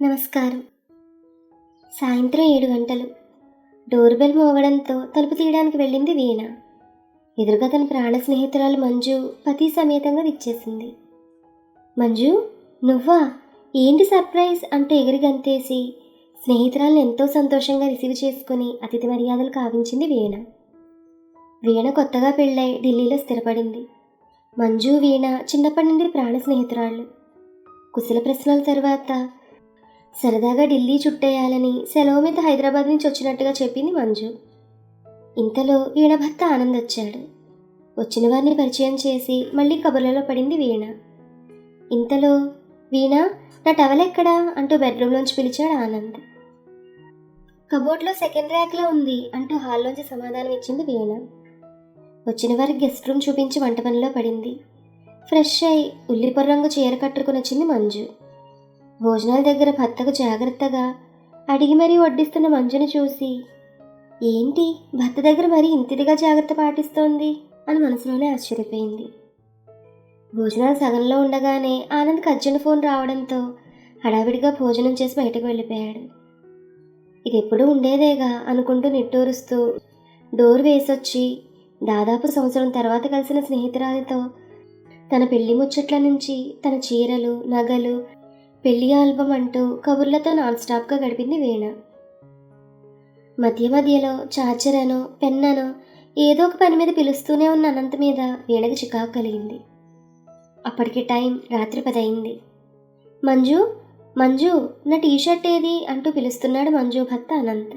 నమస్కారం. సాయంత్రం 7 గంటలు. డోర్ బెల్ మోగడంతో తలుపు తీయడానికి వెళ్ళింది వీణ. ఎదురుగా తన ప్రాణ స్నేహితురాలు మంజు పతి సమేతంగా విచ్చేసింది. మంజు, నువ్వా? ఏంటి సర్ప్రైజ్ అంటూ ఎగిరి గంతేసి స్నేహితురాలను ఎంతో సంతోషంగా రిసీవ్ చేసుకుని అతిథి మర్యాదలు కావించింది వీణ. వీణ కొత్తగా పెళ్ళై ఢిల్లీలో స్థిరపడింది. మంజు, వీణ చిన్నప్పటి నుండి ప్రాణ స్నేహితురాళ్ళు. కుశల ప్రశ్నల తర్వాత సరదాగా ఢిల్లీ చుట్టేయాలని సెలవు మీద హైదరాబాద్ నుంచి వచ్చినట్టుగా చెప్పింది మంజు. ఇంతలో వీణ భర్త ఆనంద్ వచ్చాడు. వచ్చిన వారిని పరిచయం చేసి మళ్ళీ కబుర్లలో పడింది వీణ. ఇంతలో వీణ, నా టవల్ ఎక్కడా అంటూ బెడ్రూమ్లోంచి పిలిచాడు ఆనంద్. కబోర్డ్లో సెకండ్ ర్యాక్లో ఉంది అంటూ హాల్లోంచి సమాధానం ఇచ్చింది వీణ. వచ్చిన వారికి గెస్ట్ రూమ్ చూపించి వంట పనిలో పడింది. ఫ్రెష్ అయి ఉల్లిపొర రంగు చీర కట్టుకుని వచ్చింది మంజు. భోజనాల దగ్గర భర్తకు జాగ్రత్తగా అడిగి మరీ వడ్డిస్తున్న మంజుని చూసి, ఏంటి భర్త దగ్గర మరీ ఇంతిదిగా జాగ్రత్త పాటిస్తోంది అని మనసులోనే ఆశ్చర్యపోయింది. భోజనాలు సగంలో ఉండగానే ఆనంద్కి అర్జెంట్ ఫోన్ రావడంతో హడావిడిగా భోజనం చేసి బయటకు వెళ్ళిపోయాడు. ఇది ఎప్పుడూ ఉండేదేగా అనుకుంటూ నిట్టూరుస్తూ డోర్ వేసొచ్చి దాదాపు సంవత్సరం తర్వాత కలిసిన స్నేహితురాలితో తన పెళ్లి ముచ్చట్ల నుంచి తన చీరలు, నగలు, పెళ్లి ఆల్బమ్ అంటూ కబుర్లతో నాన్ స్టాప్గా గడిపింది వీణ. మధ్య మధ్యలో చార్జరనో పెన్ననో ఏదో ఒక పని మీద పిలుస్తూనే ఉన్న అనంత మీద వీణకి చికాకు కలిగింది. అప్పటికి టైం రాత్రి 10 అయింది. మంజు, మంజు, నా టీషర్ట్ ఏది అంటూ పిలుస్తున్నాడు మంజు భర్త అనంత్.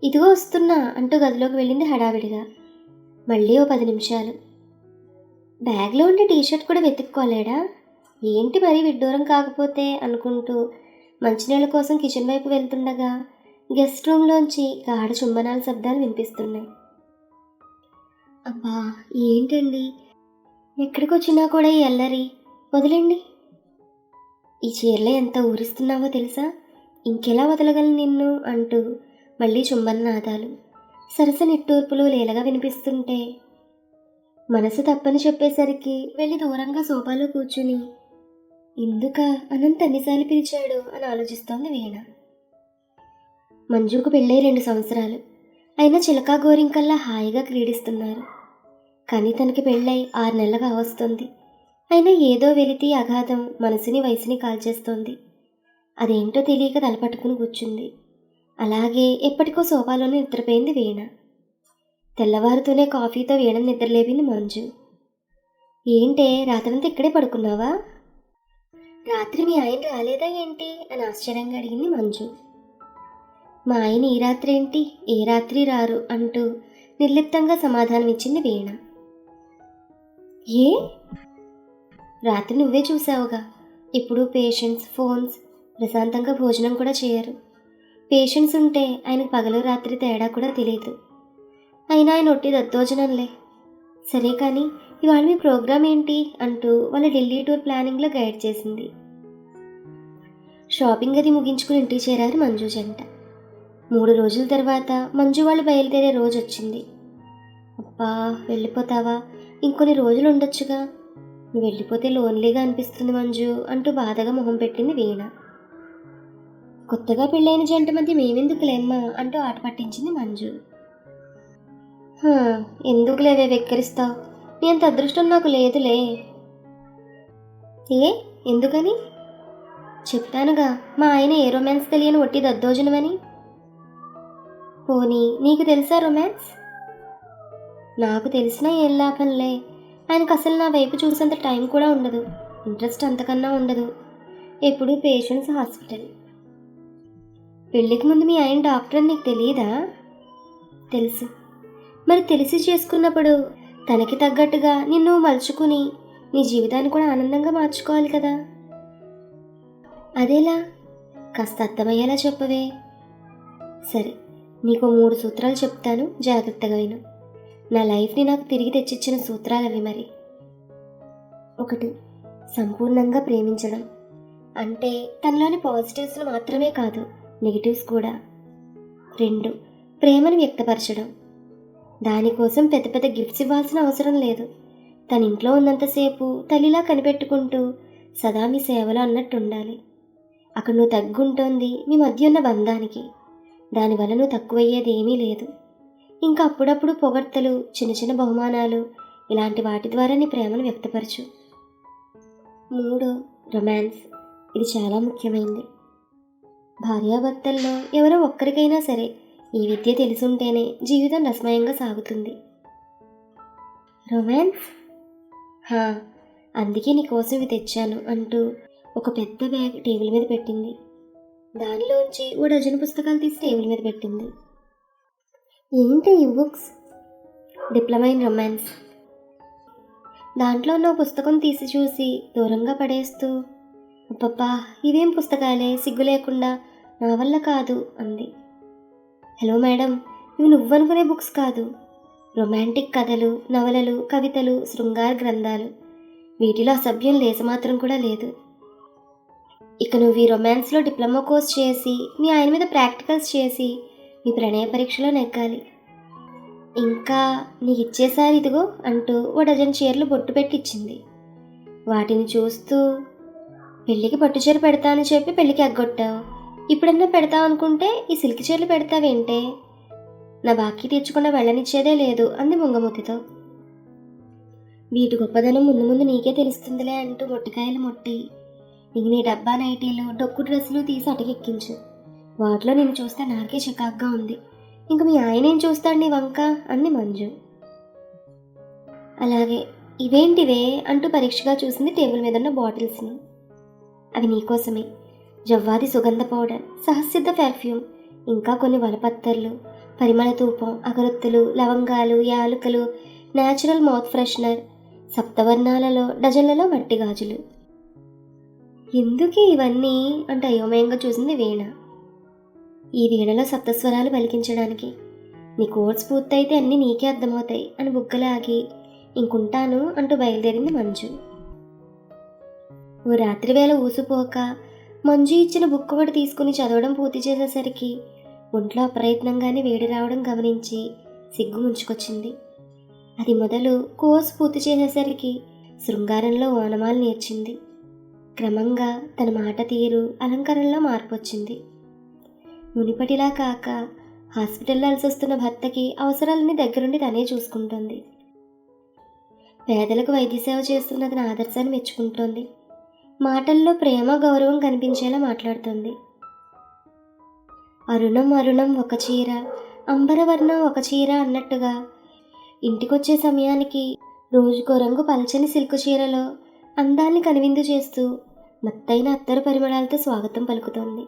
ఇదిగో వస్తున్నా అంటూ గదిలోకి వెళ్ళింది హడావిడిగా. మళ్ళీ ఓ 10 నిమిషాలు. బ్యాగ్లో ఉండే టీషర్ట్ కూడా వెతుక్కోలేడా? ఏంటి మరీ విడ్డూరం కాకపోతే అనుకుంటూ మంచినీళ్ళ కోసం కిచెన్ వైపు వెళ్తుండగా గెస్ట్ రూమ్లోంచి గాఢ చుంబనాల శబ్దాలు వినిపిస్తున్నాయి. అబ్బా, ఏంటండి ఎక్కడికి వచ్చినా కూడా ఈ అల్లరి వదిలేండి. ఈ చీరలో ఎంత ఊరిస్తున్నావో తెలుసా, ఇంకెలా వదలగలను నిన్ను అంటూ మళ్ళీ చుంబన నాదాలు, సరస నిట్టూర్పులు లీలగా వినిపిస్తుంటే మనసు తప్పని చెప్పేసరికి వెళ్ళి దూరంగా సోఫాలో కూర్చుని ఎందుక అనంత అన్నిసార్లు పిలిచాడు అని ఆలోచిస్తోంది వీణ. మంజుకు పెళ్ళై 2 సంవత్సరాలు అయినా చిలకా గోరింకల్లా హాయిగా క్రీడిస్తున్నారు. కానీ తనకి పెళ్ళై 6 నెలలుగా వస్తుంది. అయినా ఏదో వెలితి అగాధం మనసుని వయసుని కాల్చేస్తోంది. అదేంటో తెలియక తలపట్టుకుని కూర్చుంది. అలాగే ఎప్పటికో సోఫాలోనే నిద్రపోయింది వీణ. తెల్లవారుతూనే కాఫీతో వీణని నిద్రలేపింది మంజు. ఏంటే రాత్రంతా ఇక్కడే పడుకున్నావా? రాత్రి మీ ఆయన రాలేదా ఏంటి అని ఆశ్చర్యంగా అడిగింది మంజు. మా ఆయన ఈ రాత్రి ఏంటి, ఏ రాత్రి రారు అంటూ నిర్లిప్తంగా సమాధానం ఇచ్చింది వీణ. ఏ రాత్రి నువ్వే చూసావుగా, ఇప్పుడు పేషెంట్స్, ఫోన్స్, ప్రశాంతంగా భోజనం కూడా చేయరు. పేషెంట్స్ ఉంటే ఆయనకు పగలు రాత్రి తేడా కూడా తెలియదు. అయినా ఆయన ఒట్టి దద్దోజనంలే. సరే కానీ ఇవాళ మీ ప్రోగ్రామ్ ఏంటి అంటూ వాళ్ళ ఢిల్లీ టూర్ ప్లానింగ్లో గైడ్ చేసింది. షాపింగ్ అది ముగించుకుని ఇంటికి చేరారు మంజు జంట. 3 రోజుల తర్వాత మంజు వాళ్ళు బయలుదేరే రోజు వచ్చింది. అబ్బా, వెళ్ళిపోతావా? ఇంకొన్ని రోజులు ఉండొచ్చుగా. నువ్వు వెళ్ళిపోతే లోన్లీగా అనిపిస్తుంది మంజు అంటూ బాధగా మొహం పెట్టింది వీణ. కొత్తగా పెళ్ళైన జంట మధ్య మేమెందుకులేమ్మా అంటూ ఆట పట్టించింది మంజు. ఎందుకు లేవే వెక్కిరిస్తావు, నీ అంత అదృష్టం నాకు లేదులే. ఏ ఎందుకని? చెప్పానుగా, మా ఆయన ఏ రొమాన్స్ తెలియని ఒట్టి దద్దోజనమని. పోనీ నీకు తెలుసా రొమాన్స్? నాకు తెలిసినా ఏం లాభంలే. ఆయనకు అసలు నా వైపు చూసేంత టైం కూడా ఉండదు, ఇంట్రెస్ట్ అంతకన్నా ఉండదు. ఎప్పుడు పేషెంట్స్, హాస్పిటల్. పెళ్ళికి ముందు మీ ఆయన డాక్టర్ అని నీకు తెలియదా? తెలుసు. మరి తెలిసి చేసుకున్నప్పుడు తనకి తగ్గట్టుగా నిన్ను మలుచుకుని నీ జీవితాన్ని కూడా ఆనందంగా మార్చుకోవాలి కదా. అదేలా? కాస్త అర్థమయ్యేలా చెప్పవే. సరే, నీకు 3 సూత్రాలు చెప్తాను, జాగ్రత్తగా విను. నా లైఫ్ని నాకు తిరిగి తెచ్చిచ్చిన సూత్రాలు అవి. మరి 1, సంపూర్ణంగా ప్రేమించడం. అంటే తనలోని పాజిటివ్స్ను మాత్రమే కాదు, నెగిటివ్స్ కూడా. 2, ప్రేమను వ్యక్తపరచడం. దానికోసం పెద్ద పెద్ద గిఫ్ట్స్ ఇవ్వాల్సిన అవసరం లేదు. తన ఇంట్లో ఉన్నంతసేపు తల్లిలా కనిపెట్టుకుంటూ సదా మీ సేవలో అన్నట్టు ఉండాలి. అక్కడ నువ్వు తగ్గుంటోంది మీ మధ్య ఉన్న బంధానికి. దానివల్ల నువ్వు తక్కువయ్యేది ఏమీ లేదు. ఇంకా అప్పుడప్పుడు పొగడ్తలు, చిన్న చిన్న బహుమానాలు, ఇలాంటి వాటి ద్వారా నీ ప్రేమను వ్యక్తపరచు. 3. రొమాన్స్. ఇది చాలా ముఖ్యమైనది. భార్యాభర్తల్లో ఎవరో ఒక్కరికైనా సరే ఈ విద్య తెలుసుంటేనే జీవితం రసమయంగా సాగుతుంది. రొమాన్స్? అందుకే నీ కోసం ఇవి తెచ్చాను అంటూ ఒక పెద్ద బ్యాగ్ టేబుల్ మీద పెట్టింది. దానిలోంచి ఓ డజన్ పుస్తకాలు తీసి టేబుల్ మీద పెట్టింది. ఏంటి ఈ బుక్స్? Diploma in romance. దాంట్లో ఉన్న పుస్తకం తీసి చూసి దూరంగా పడేస్తూ, అబ్బబ్బా ఇవేం పుస్తకాలే, సిగ్గు లేకుండా, నా వల్ల కాదు అంది. హలో మేడం, ఇవి నువ్వనుకునే బుక్స్ కాదు. రొమాంటిక్ కథలు, నవలలు, కవితలు, శృంగార గ్రంథాలు. వీటిలో అసభ్యం లేసమాత్రం కూడా లేదు. ఇక నువ్వు ఈ రొమాన్స్లో డిప్లొమా కోర్స్ చేసి మీ ఆయన మీద ప్రాక్టికల్స్ చేసి మీ ప్రణయ పరీక్షలో నెగ్గాలి. ఇంకా నీకు ఇచ్చేసారి ఇదిగో అంటూ ఓ డజన్ చీరలు బొట్టు పెట్టి ఇచ్చింది. వాటిని చూస్తూ, పెళ్ళికి పట్టుచీర పెడతానని చెప్పి పెళ్ళికి ఎగ్గొట్టావు, ఇప్పుడన్నా పెడతావు అనుకుంటే ఈ సిల్క్ చీరలు పెడతావేంటే? నా బాకీ తీర్చకుండా వెళ్ళనిచ్చేదే లేదు అంది ముంగమూతితో. వీటి గొప్పదనం ముందు ముందు నీకే తెలుస్తుందిలే అంటూ మొట్టికాయలు మొట్టి, ఇంక నీ డబ్బా నైటీలు, డొక్కు డ్రెస్సులు తీసి అటకెక్కించు. వాటిలో నేను చూస్తే నాకే చికాగ్గా ఉంది. ఇంక మీ ఆయన ఏం చూస్తాడు నీ వంక అంది మంజు. అలాగే, ఇవేంటివే అంటూ పరీక్షగా చూసింది టేబుల్ మీద ఉన్న బాటిల్స్ని. అవి నీకోసమే. జవ్వాది సుగంధ పౌడర్, సహసిద్ధ పెర్ఫ్యూమ్, ఇంకా కొన్ని వలపత్తర్లు, పరిమళ ధూపం, అగరొత్తులు, లవంగాలు, యాలకులు, న్యాచురల్ మౌత్ ఫ్రెషనర్, సప్తవర్ణాలలో డజన్లలో మట్టి గాజులు. ఎందుకే ఇవన్నీ అంటే అయోమయంగా చూసింది వీణ. ఈ వీణలో సప్తస్వరాలు పలికించడానికి. నీ కోర్స్ పూర్తయితే అన్నీ నీకే అర్థమవుతాయి అని బుగ్గలాగి ఇంకుంటాను అంటూ బయలుదేరింది మంజు. ఓ రాత్రి వేళ ఊసిపోక మంజు ఇచ్చిన బుక్ ఒకటి తీసుకుని చదవడం పూర్తి చేసేసరికి ఒంట్లో అప్రయత్నంగానే వేడి రావడం గమనించి సిగ్గు ముంచుకొచ్చింది. అది మొదలు కోర్స్ పూర్తి చేసేసరికి శృంగారంలో ఓనమాలు నేర్చింది. క్రమంగా తన మాట తీరు, అలంకరణలో మార్పు వచ్చింది. మునిపటిలా కాక హాస్పిటల్లో అలసొస్తున్న భర్తకి అవసరాలని దగ్గరుండి తనే చూసుకుంటోంది. పేదలకు వైద్య సేవ చేస్తున్న తన ఆదర్శాన్ని మెచ్చుకుంటోంది. మాటల్లో ప్రేమ, గౌరవం కనిపించేలా మాట్లాడుతోంది. అరుణం అరుణం ఒక చీర, అంబరవర్ణం ఒక చీర అన్నట్టుగా ఇంటికొచ్చే సమయానికి రోజుకో రంగు పల్చని సిల్కు చీరలో అందాల్ని కనువిందు చేస్తూ మత్తైన అత్తరు పరిమళాలతో స్వాగతం పలుకుతోంది.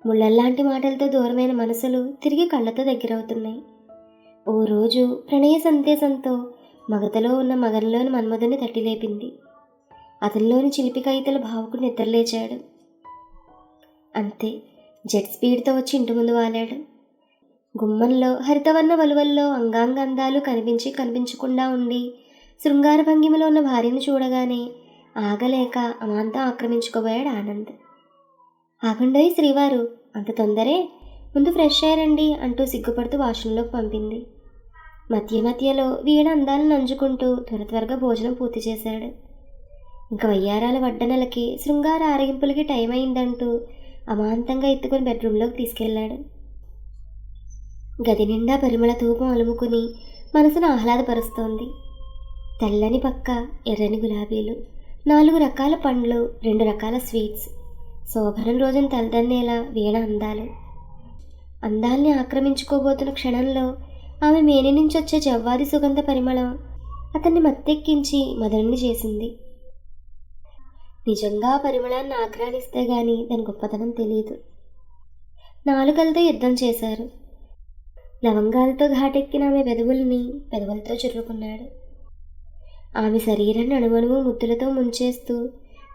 ముళ్ళల్లాంటి మాటలతో దూరమైన మనసులు తిరిగి కళ్ళతో దగ్గరవుతున్నాయి. ఓ రోజు ప్రణయ సందేశంతో మగతలో ఉన్న మగనలోని మన్మధుని తట్టిలేపింది. అతనిలోని చిలిపి కవితల భావుకుడు నిద్రలేచాడు. అంతే, జెట్ స్పీడ్తో వచ్చి ఇంటి ముందు వాలాడు. గుమ్మంలో హరితవర్ణ వలువల్లో అంగాంగ అందాలు కనిపించకుండా ఉండి శృంగార భంగిమలో ఉన్న భార్యను చూడగానే ఆగలేక అమాంతం ఆక్రమించుకోబోయాడు ఆనంద్. ఆగుండోయ్ శ్రీవారు, అంత తొందరే, ముందు ఫ్రెష్ అయ్యారండి అంటూ సిగ్గుపడుతూ వాష్రూంలోకి పంపింది. మధ్యలో వీణ అందాలను నంజుకుంటూ త్వరగా భోజనం పూర్తి చేశాడు. ఇంకా వయ్యారాల వడ్డనలకి, శృంగార ఆరగింపులకి టైం అయిందంటూ అమాంతంగా ఎత్తుకుని బెడ్రూమ్లోకి తీసుకెళ్లాడు. గది నిండా పరిమళ ధూపం అలుముకుని మనసును ఆహ్లాదపరుస్తోంది. తెల్లని పక్క, ఎర్రని గులాబీలు, 4 రకాల పండ్లు, 2 రకాల స్వీట్స్, శోభనం రోజున తలదన్నేలా వీణ అందాలు. అందాల్ని ఆక్రమించుకోబోతున్న క్షణంలో ఆమె మేని నుంచి వచ్చే జవ్వాది సుగంధ పరిమళం అతన్ని మత్తెక్కించి మదనుని చేసింది. నిజంగా పరిమళాన్ని ఆగ్రానిస్తే గాని దాని గొప్పతనం తెలియదు. నాలుకలతో యుద్ధం చేశారు. లవంగాలతో ఘాటెక్కిన ఆమె పెదవులతో చురుకున్నాడు. ఆమె శరీరాన్ని అణువణువు ముద్దులతో ముంచేస్తూ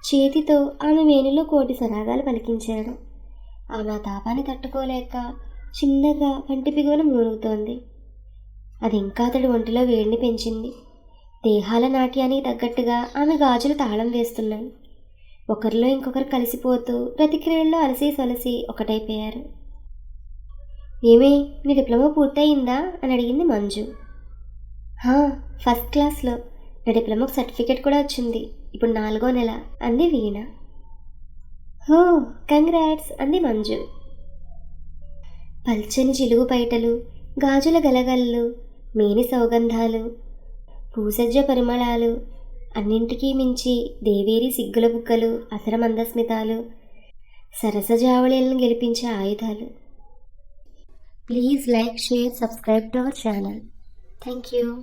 చేతితో ఆమె మేనిలో కోటి సరాగాలు పలికించాడు. ఆమె ఆ తాపాన్ని తట్టుకోలేక చిన్నగా పంటి పిగువన మూలుగుతోంది. అది ఇంకా అతడి ఒంటిలో వేడిని పెంచింది. దేహాల నాట్యానికి తగ్గట్టుగా ఆమె గాజులు తాళం వేస్తున్నాయి. ఒకరిలో ఇంకొకరు కలిసిపోతూ ప్రతిక్రియల్లో అలసి సొలసి ఒకటైపోయారు. ఏమే, నీ డిప్లొమా పూర్తయిందా అని అడిగింది మంజు. ఫస్ట్ క్లాస్లో, నా డిప్లొమాకు సర్టిఫికేట్ కూడా వచ్చింది, ఇప్పుడు 4వ నెల అంది వీణ. హో కంగ్రాట్స్ అంది మంజు. పల్చని చిలుగు పైటలు, గాజుల గలగలలు, మేని సౌగంధాలు, పూసజ్జ పరిమళాలు, అన్నింటికీ మించి దేవేరి సిగ్గుల బుగ్గలు, అసర మందస్మితాలు, సరసజావళీలను గెలిపించే ఆయుధాలు. Please like, share, subscribe to our channel. Thank you.